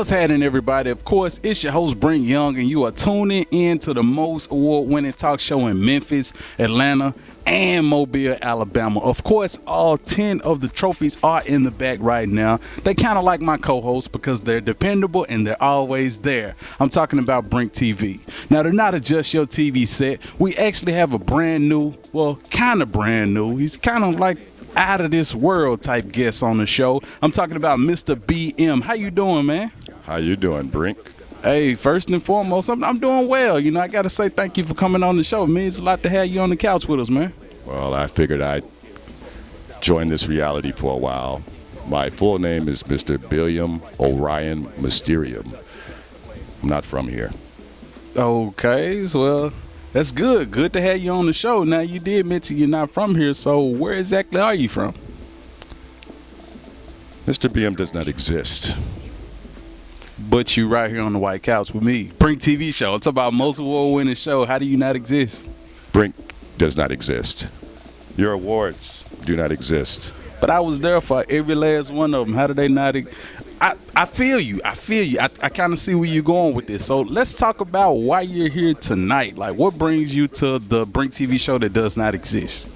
What's happening, everybody? Of course, it's your host, Brink Young, and you are tuning in to the most award-winning talk show in Memphis, Atlanta, and Mobile, Alabama. Of course, all 10 of the trophies are in the back right now. They kind of like my co-hosts because they're dependable and they're always there. I'm talking about BrinkTV. Now, they're not just your TV set. We actually have a brand new, well, kind of brand new. He's kind of like out of this world type guest on the show. I'm talking about Mr. BM. How you doing, man? How you doing, Brink? Hey, first and foremost, I'm doing well. You know, I got to say thank you for coming on the show. It means a lot to have you on the couch with us, man. Well, I figured I'd join this reality for a while. My full name is Mr. Billiam Orion Mysterium. I'm not from here. Okay, so, well, that's good. Good to have you on the show. Now, you did mention you're not from here, so where exactly are you from? Mr. BM does not exist. But you right here on the white couch with me. BrinkTV show. It's about most award-winning show. How do you not exist? Brink does not exist. Your awards do not exist. But I was there for every last one of them. How do they not? I feel you. I kind of see where you're going with this. So let's talk about why you're here tonight. Like, what brings you to the BrinkTV show that does not exist?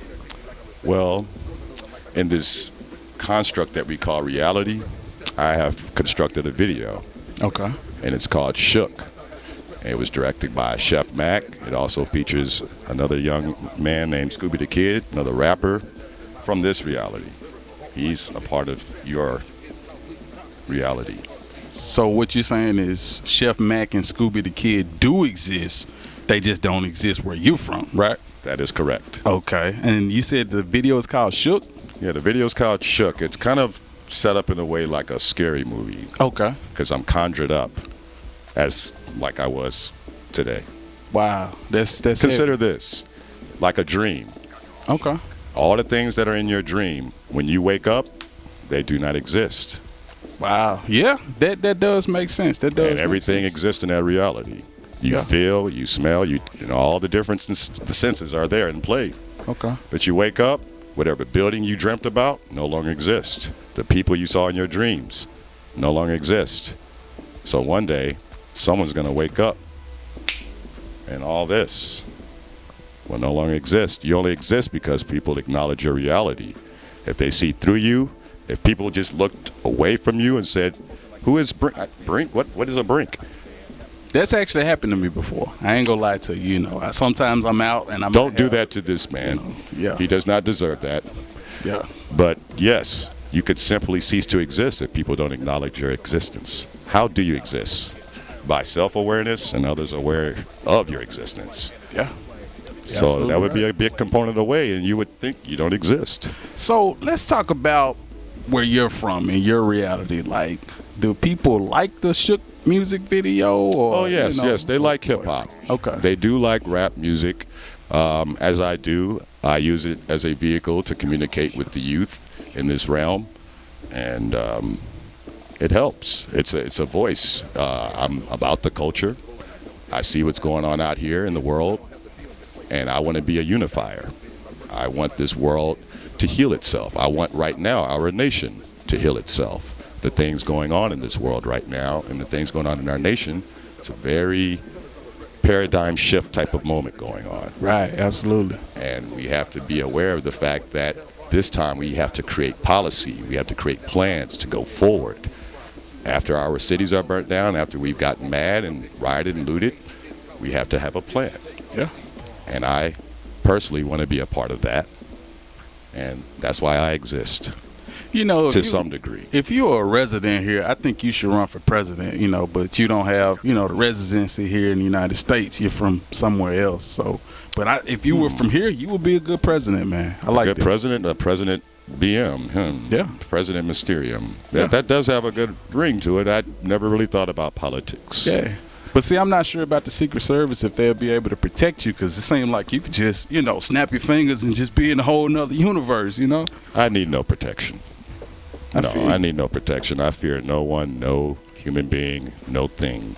Well, in this construct that we call reality, I have constructed a video. Okay. And it's called Shook. And it was directed by Chef Mack. It also features another young man named Scooby the Kid, another rapper from this reality. He's a part of your reality. So what you're saying is Chef Mack and Scooby the Kid do exist. They just don't exist where you're from, right? That is correct. Okay. And you said the video is called Shook? Yeah, the video is called Shook. It's kind of set up in a way like a scary movie. Okay. Because I'm conjured up as like I was today. Wow. That's Consider this like a dream. Okay. All the things that are in your dream, when you wake up, they do not exist. Wow. Yeah, that does make sense. That does. And everything exists in that reality. You feel, you smell, you know, all the different the senses are there in play. Okay. But you wake up, whatever building you dreamt about no longer exists. The people you saw in your dreams no longer exist. So one day, someone's going to wake up and all this will no longer exist. You only exist because people acknowledge your reality. If they see through you, if people just looked away from you and said, who is Brink? Brink? What is a Brink? That's actually happened to me before. I ain't gonna lie to you. You know, sometimes I'm out and I'm. Don't do that to this man. You know, He does not deserve that. Yeah. But yes, you could simply cease to exist if people don't acknowledge your existence. How do you exist? By self-awareness and others aware of your existence. Yeah. So that would be a big component of the way, and you would think you don't exist. So let's talk about where you're from and your reality. Like, do people like the Shook music video? Or, oh, yes, yes. They like hip-hop. Okay. They do like rap music. As I do, I use it as a vehicle to communicate with the youth in this realm, and it helps. It's a voice. I'm about the culture. I see what's going on out here in the world, and I want to be a unifier. I want this world to heal itself. I want right now our nation to heal itself. The things going on in this world right now and the things going on in our nation, it's a very paradigm shift type of moment going on. Right, absolutely. And we have to be aware of the fact that this time we have to create policy. We have to create plans to go forward. After our cities are burnt down, after we've gotten mad and rioted and looted, we have to have a plan. Yeah. And I personally want to be a part of that. And that's why I exist. You know, to some degree. If you're a resident here, I think you should run for president, you know, but you don't have, you know, the residency here in the United States. You're from somewhere else. So, but if you were from here, you would be a good president, man. I like that. Good president, President BM, Yeah. President Mysterium. That does have a good ring to it. I never really thought about politics. Yeah. But see, I'm not sure about the Secret Service if they'll be able to protect you, because it seems like you could just, you know, snap your fingers and just be in a whole nother universe, you know? I need no protection. I need no protection. I fear no one, no human being, no thing.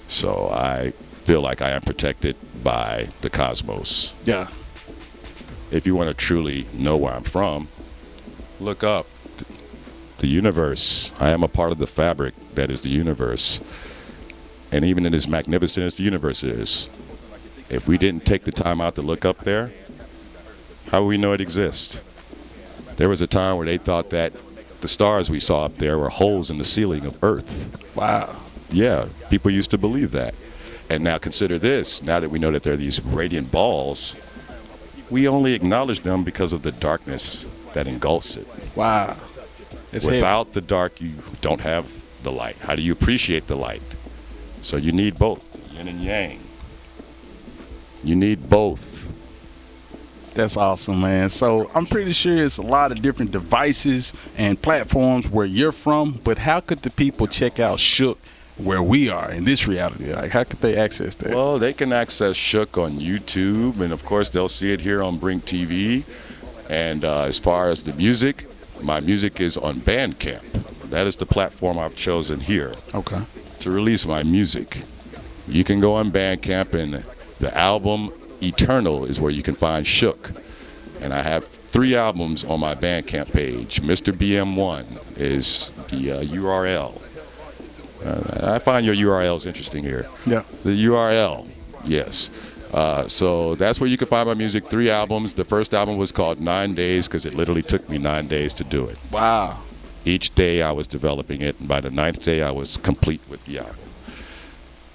So I feel like I am protected by the cosmos. Yeah. If you want to truly know where I'm from, look up. The universe. I am a part of the fabric that is the universe. And even in as magnificent as the universe is, if we didn't take the time out to look up there, how would we know it exists? There was a time where they thought that the stars we saw up there were holes in the ceiling of Earth. Wow. Yeah, people used to believe that. And now consider this, now that we know that there are these radiant balls, we only acknowledge them because of the darkness that engulfs it. Wow. Without the dark, you don't have the light. How do you appreciate the light? So you need both, yin and yang. You need both. That's awesome, man. So I'm pretty sure it's a lot of different devices and platforms where you're from, but how could the people check out Shook where we are in this reality? Like, how could they access that? Well, they can access Shook on YouTube, and of course they'll see it here on BrinkTV. And as far as the music, my music is on Bandcamp. That is the platform I've chosen here to release my music. You can go on Bandcamp, and the album Eternal is where you can find Shook. And I have 3 albums on my Bandcamp page. Mr. BM1 is the URL. I find your URLs interesting here. Yeah. The URL, yes. So that's where you can find my music. 3 albums. The first album was called 9 Days because it literally took me 9 days to do it. Wow. Each day I was developing it, and by the 9th day I was complete with the album.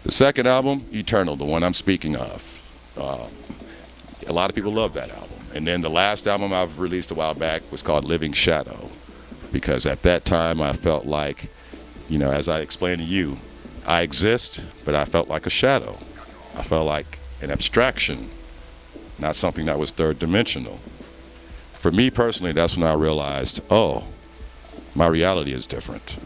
The second album, Eternal, the one I'm speaking of. A lot of people love that album. And then the last album I've released a while back was called Living Shadow, because at that time I felt like, you know, as I explained to you, I exist, but I felt like a shadow. I felt like an abstraction, not something that was third dimensional. For me personally, that's when I realized, oh, my reality is different.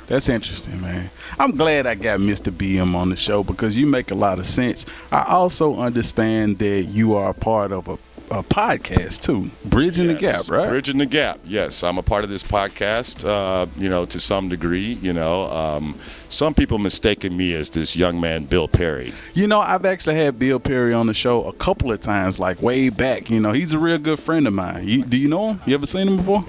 That's interesting, man. I'm glad I got Mr. BM on the show because you make a lot of sense. I also understand that you are a part of a podcast too, Bridging the Gap, right? Bridging the Gap, yes. I'm a part of this podcast, you know, to some degree, you know. Some people mistaken me as this young man, Bill Perry. You know, I've actually had Bill Perry on the show a couple of times, like way back. You know, he's a real good friend of mine. Do you know him? You ever seen him before?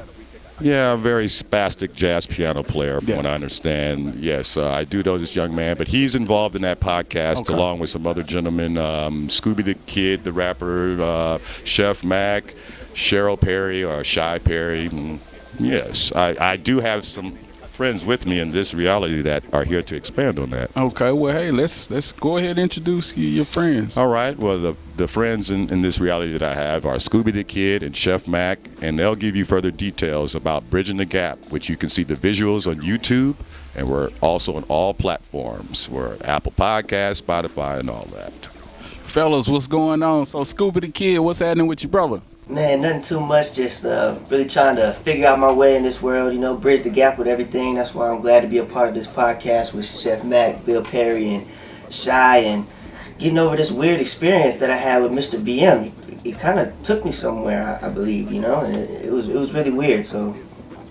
Yeah, a very spastic jazz piano player, from what I understand. Yes, I do know this young man, but he's involved in that podcast along with some other gentlemen, Scooby the Kid, the rapper, Chef Mack, Cheryl Perry, or Shy Perry. Yes, I do have some friends with me in this reality that are here to expand on that. Okay, well, hey, let's go ahead and introduce your friends. All right, well, the friends in this reality that I have are Scooby the Kid and Chef Mack, and they'll give you further details about Bridging the Gap, which you can see the visuals on YouTube, and we're also on all platforms. We're Apple Podcasts, Spotify, and all that. Fellas, what's going on? So, Scooby the Kid, what's happening with your brother? Man, nothing too much, just really trying to figure out my way in this world, you know, bridge the gap with everything. That's why I'm glad to be a part of this podcast with Chef Mack, Bill Perry, and Shy, and getting over this weird experience that I had with Mr. BM. It kind of took me somewhere, I believe, you know, and it was really weird, so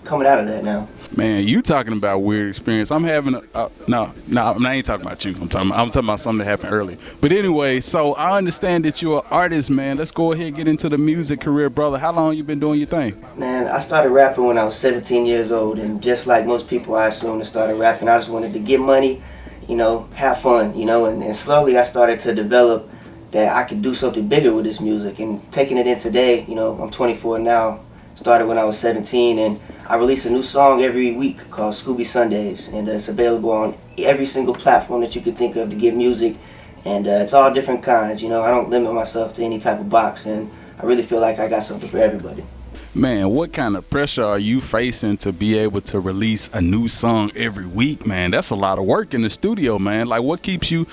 coming out of that now. Man, you talking about weird experience. I'm having no, I ain't talking about you. I'm talking about something that happened early. But anyway, so I understand that you're an artist, man. Let's go ahead and get into the music career, brother. How long you been doing your thing? Man, I started rapping when I was 17 years old, and just like most people, I assumed I started rapping. I just wanted to get money, you know, have fun, you know, and slowly I started to develop that I could do something bigger with this music, and taking it in today, you know, I'm 24 now. Started when I was 17, and I release a new song every week called Scooby Sundays, and it's available on every single platform that you could think of to get music, and it's all different kinds, you know. I don't limit myself to any type of box, and I really feel like I got something for everybody. Man, what kind of pressure are you facing to be able to release a new song every week, man? That's a lot of work in the studio, man. Like, what keeps you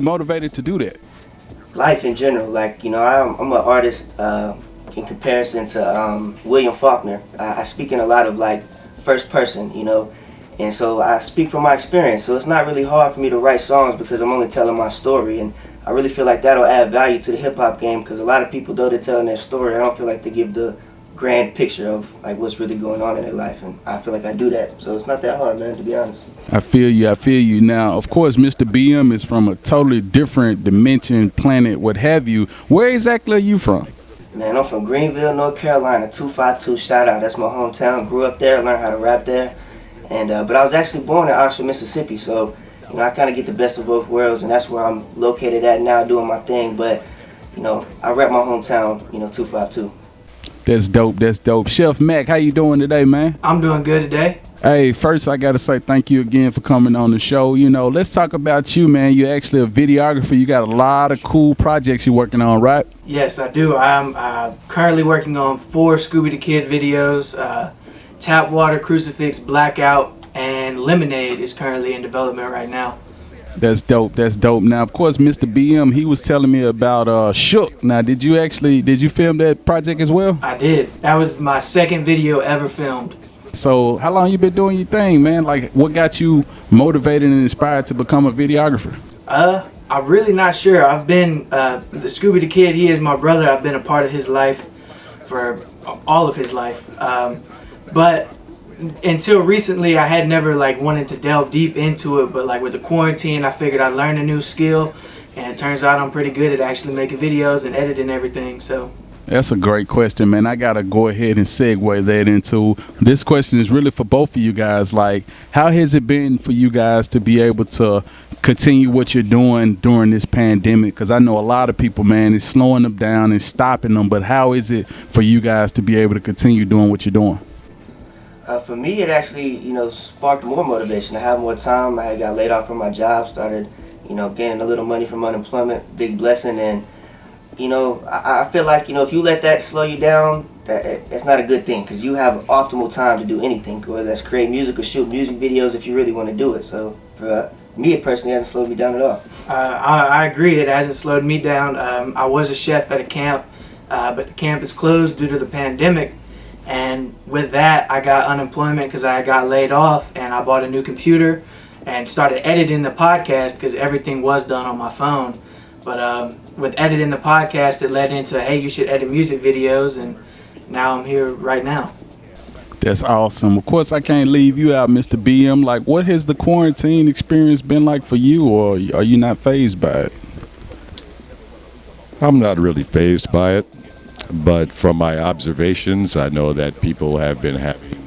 motivated to do that? Life in general, like, you know, I'm an artist in comparison to William Faulkner. I speak in a lot of like first person, you know, and so I speak from my experience. So it's not really hard for me to write songs because I'm only telling my story, and I really feel like that'll add value to the hip hop game, because a lot of people, though they're telling their story, I don't feel like they give the grand picture of like what's really going on in their life, and I feel like I do that. So it's not that hard, man, to be honest. I feel you. Now, of course, Mr. BM is from a totally different dimension, planet, what have you. Where exactly are you from? Man, I'm from Greenville, North Carolina, 252, shout out. That's my hometown. Grew up there, learned how to rap there. And but I was actually born in Oxford, Mississippi, so you know, I kind of get the best of both worlds, and that's where I'm located at now doing my thing. But, you know, I rep my hometown, you know, 252. That's dope. That's dope. Chef Mack, how you doing today, man? I'm doing good today. Hey, first I gotta say thank you again for coming on the show. You know, let's talk about you, man. You're actually a videographer. You got a lot of cool projects you're working on, right? Yes, I do. I'm currently working on 4 Scooby the Kid videos. Tap Water, Crucifix, Blackout, and Lemonade is currently in development right now. That's dope. That's dope. Now, of course, Mr. BM, he was telling me about Shook. Now, did you film that project as well? I did. That was my second video ever filmed. So, how long you been doing your thing, man? Like, what got you motivated and inspired to become a videographer? I'm really not sure. I've been the Scooby the Kid. He is my brother. I've been a part of his life for all of his life. But until recently, I had never like wanted to delve deep into it. But like with the quarantine, I figured I'd learn a new skill, and it turns out I'm pretty good at actually making videos and editing everything. So. That's a great question, man. I gotta go ahead and segue that into this question is really for both of you guys. Like, how has it been for you guys to be able to continue what you're doing during this pandemic? Because I know a lot of people, man, it's slowing them down and stopping them. But how is it for you guys to be able to continue doing what you're doing? For me, it actually, you know, sparked more motivation. I had more time. I got laid off from my job, started, you know, gaining a little money from unemployment, big blessing. And you know, I feel like, you know, if you let that slow you down, that's not a good thing, because you have optimal time to do anything, whether that's create music or shoot music videos if you really want to do it. So for me, it personally hasn't slowed me down at all. I agree. It hasn't slowed me down. I was a chef at a camp, but the camp is closed due to the pandemic. And with that, I got unemployment because I got laid off, and I bought a new computer and started editing the podcast because everything was done on my phone. But with editing the podcast, it led into, hey, you should edit music videos, and now I'm here right now. That's awesome. Of course, I can't leave you out, Mr. BM. Like, what has the quarantine experience been like for you, or are you not fazed by it? I'm not really fazed by it, but from my observations, I know that people have been having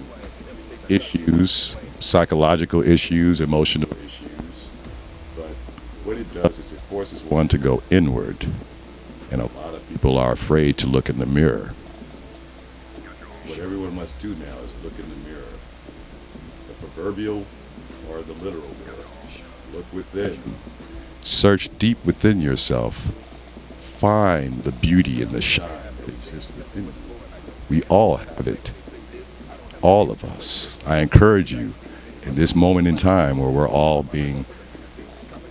issues, psychological issues, emotional issues. But what it does is it forces one to go inward, and a lot of people are afraid to look in the mirror. What everyone must do now is look in the mirror, the proverbial or the literal mirror. Look within. Search deep within yourself. Find the beauty and the shine that exists within you. We all have it. All of us. I encourage you in this moment in time where we're all being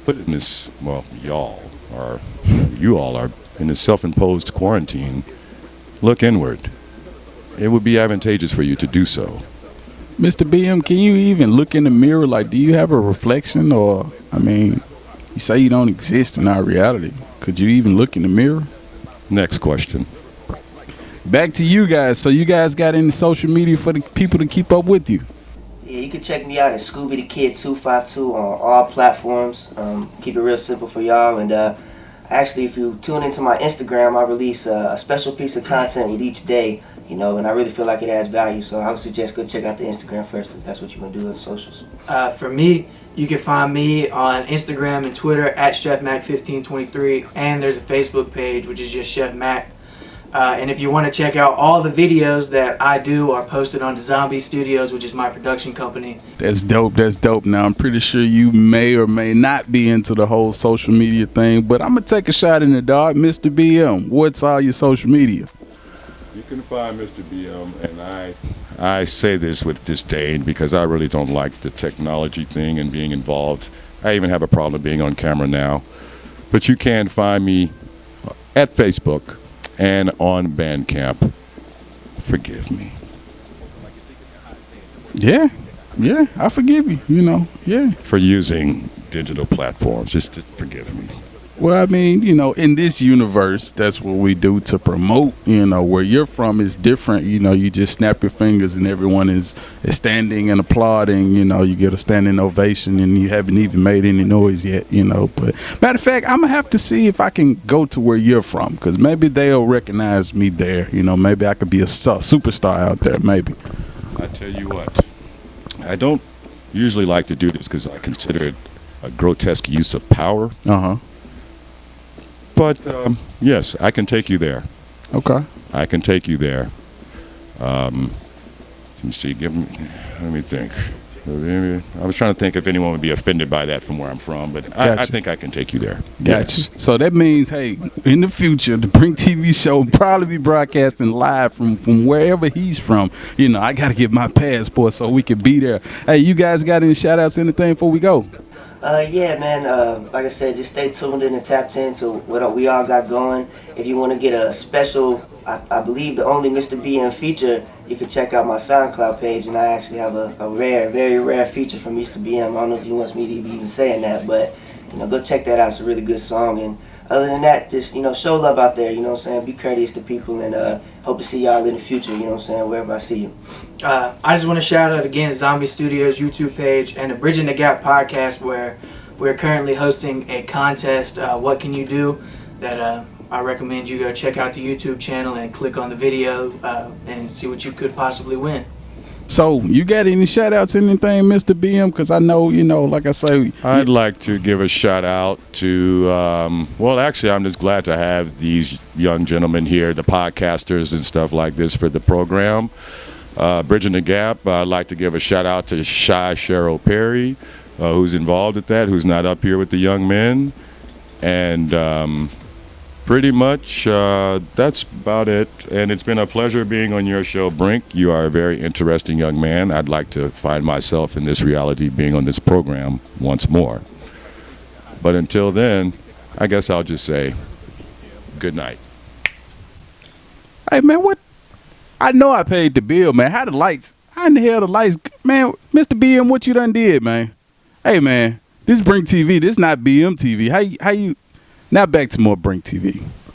put in this, well, you all are in this self-imposed quarantine, look inward. It would be advantageous for you to do so. Mr. BM, can you even look in the mirror? Like, do you have a reflection? Or, I mean, you say you don't exist in our reality. Could you even look in the mirror? Next question. Back to you guys. So you guys got any social media for the people to keep up with you? Yeah, you can check me out at Scooby the Kid 252 on all platforms. Keep it real simple for y'all. And actually, if you tune into my Instagram, I release a special piece of content with each day, you know, and I really feel like it adds value. So I would suggest go check out the Instagram first if that's what you want to do on the socials. For me, you can find me on Instagram and Twitter at ChefMack1523, and there's a Facebook page which is just Chef Mack. And if you want to check out all the videos that I do are posted on the Zombie Studios, which is my production company. That's dope. That's dope. Now, I'm pretty sure you may or may not be into the whole social media thing, but I'm going to take a shot in the dark. Mr. BM, what's all your social media? You can find Mr. BM, and I say this with disdain because I really don't like the technology thing and being involved. I even have a problem being on camera now. But you can find me at Facebook and on Bandcamp. Forgive me. Yeah, I forgive you, you know, yeah. For using digital platforms, just forgive me. Well, I mean, in this universe, that's what we do to promote. Where you're from is different. You just snap your fingers and everyone is standing and applauding. You get a standing ovation and you haven't even made any noise yet. But matter of fact, I'm gonna have to see if I can go to where you're from, because maybe they'll recognize me there. Maybe I could be a superstar out there. Maybe. I tell you what, I don't usually like to do this because I consider it a grotesque use of power. But yes, I can take you there. Okay. I can take you there. Let me see. Let me think. I was trying to think if anyone would be offended by that from where I'm from, but I think I can take you there. Gotcha. Yes. So that means, hey, in the future, the Brink TV show will probably be broadcasting live from wherever he's from. I got to get my passport so we can be there. Hey, you guys got any shout outs, anything before we go? Yeah, man. Like I said, just stay tuned in and tapped into what we all got going. If you want to get a special, I believe the only Mr. BM feature, you can check out my SoundCloud page, and I actually have a rare, very rare feature from Mr. BM. I don't know if he wants me to be even saying that, but go check that out. It's a really good song. And other than that, just show love out there. Be courteous to people, and hope to see y'all in the future. Wherever I see you. I just want to shout out again Zombie Studios YouTube page and the Bridging the Gap podcast, where we're currently hosting a contest. What can you do? That I recommend you go check out the YouTube channel and click on the video and see what you could possibly win. So, you got any shout outs, anything, Mr. BM? Because I know, like I say, I'd like to give a shout out to, well, actually, I'm just glad to have these young gentlemen here, the podcasters and stuff like this for the program. Bridging the Gap, I'd like to give a shout out to Shy Cheryl Perry, who's involved with that, who's not up here with the young men. And pretty much that's about it. And it's been a pleasure being on your show, Brink. You are a very interesting young man. I'd like to find myself in this reality being on this program once more. But until then, I guess I'll just say good night. Hey, man, what? I know I paid the bill, man. How in the hell the lights? Man, Mr. BM, what you done did, man? Hey, man, this is Brink TV. This is not BM TV. How you? Now back to more Brink TV.